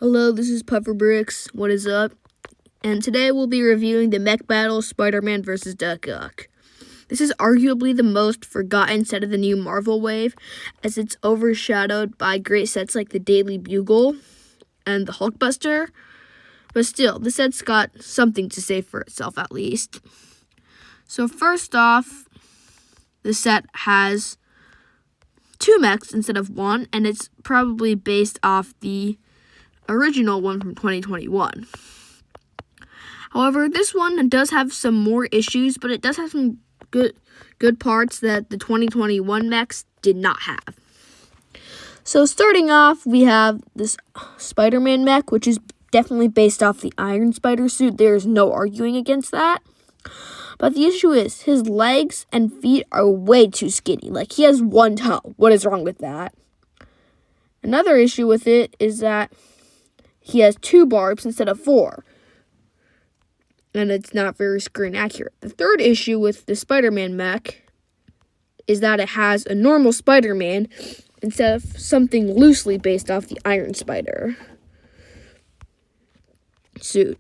Hello, this is Pufferbricks. What is up? And today we'll be reviewing the mech battle Spider-Man vs. Doc Ock. This is arguably the most forgotten set of the new Marvel wave, as it's overshadowed by great sets like the Daily Bugle and the Hulkbuster. But still, the set's got something to say for itself at least. So first off, the set has 2 mechs instead of 1, and it's probably based off the original one from 2021. However, this one does have some more issues, but it does have some good parts that the 2021 mechs did not have. So starting off, we have this Spider-Man mech, which is definitely based off the Iron Spider suit. There's no arguing against that. But the issue is, his legs and feet are way too skinny. Like, he has 1 toe. What is wrong with that? Another issue with it is that he has 2 barbs instead of 4. And it's not very screen accurate. The third issue with the Spider-Man mech is that it has a normal Spider-Man instead of something loosely based off the Iron Spider suit.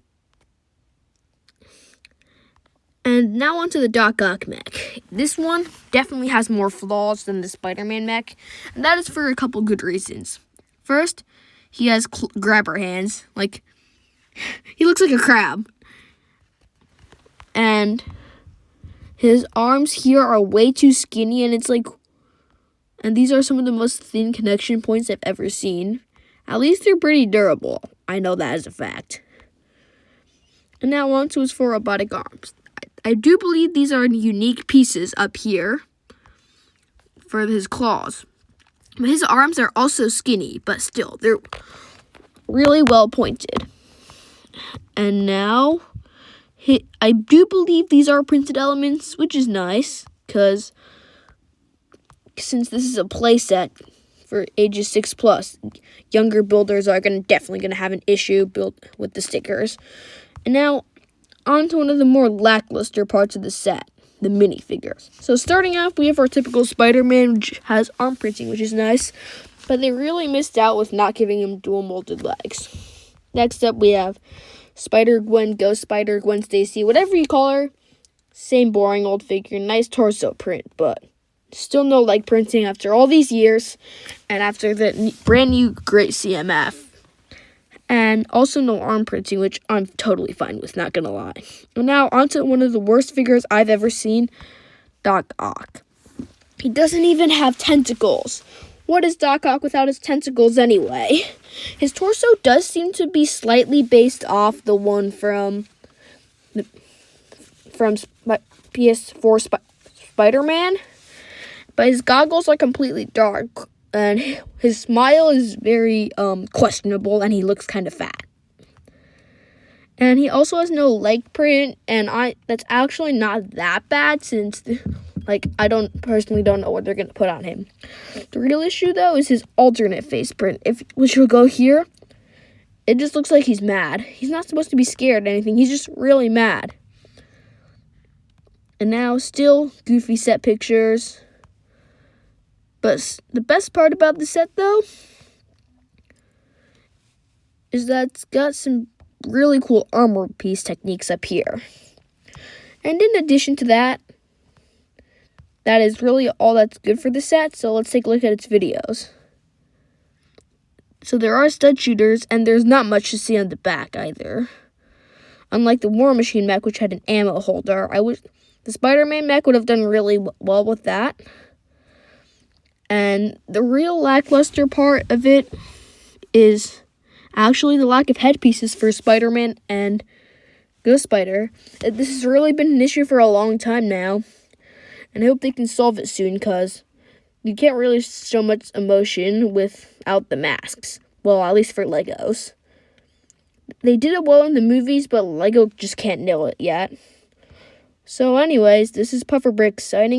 And now onto the Doc Ock mech. This one definitely has more flaws than the Spider-Man mech, and that is for a couple good reasons. First, he has grabber hands. Like, he looks like a crab. And his arms here are way too skinny, and and these are some of the most thin connection points I've ever seen. At least they're pretty durable. I know that as a fact. And now on to his 4 robotic arms. I do believe these are unique pieces up here for his claws. But his arms are also skinny, but still, they're really well pointed. And now, I do believe these are printed elements, which is nice, because since this is a playset for ages 6+, younger builders are definitely going to have an issue built with the stickers. And now, on to one of the more lackluster parts of the set, the minifigures. So starting off, we have our typical Spider-Man, which has arm printing, which is nice, but they really missed out with not giving him dual molded legs. Next up, we have Spider-Gwen, Ghost Spider, Gwen Stacy, whatever you call her. Same boring old figure, nice torso print, but still no leg printing after all these years, and after the brand new great CMF. And also no arm printing, which I'm totally fine with, not gonna lie. And now, onto one of the worst figures I've ever seen, Doc Ock. He doesn't even have tentacles. What is Doc Ock without his tentacles anyway? His torso does seem to be slightly based off the one from PS4 Spider-Man, but his goggles are completely dark. And his smile is very questionable, and he looks kind of fat. And he also has no leg print, and that's actually not that bad since, I personally don't know what they're going to put on him. The real issue, though, is his alternate face print, which will go here. It just looks like he's mad. He's not supposed to be scared or anything. He's just really mad. And now, still goofy set pictures. But the best part about the set, though, is that it's got some really cool armor piece techniques up here. And in addition to that, that is really all that's good for the set, so let's take a look at its videos. So there are stud shooters, and there's not much to see on the back either. Unlike the War Machine mech, which had an ammo holder, the Spider-Man mech would have done really well with that. And the real lackluster part of it is actually the lack of headpieces for Spider-Man and Ghost Spider. This has really been an issue for a long time now, and I hope they can solve it soon, because you can't really show much emotion without the masks. Well, at least for Legos. They did it well in the movies, but Lego just can't nail it yet. So anyways, this is Pufferbricks signing out.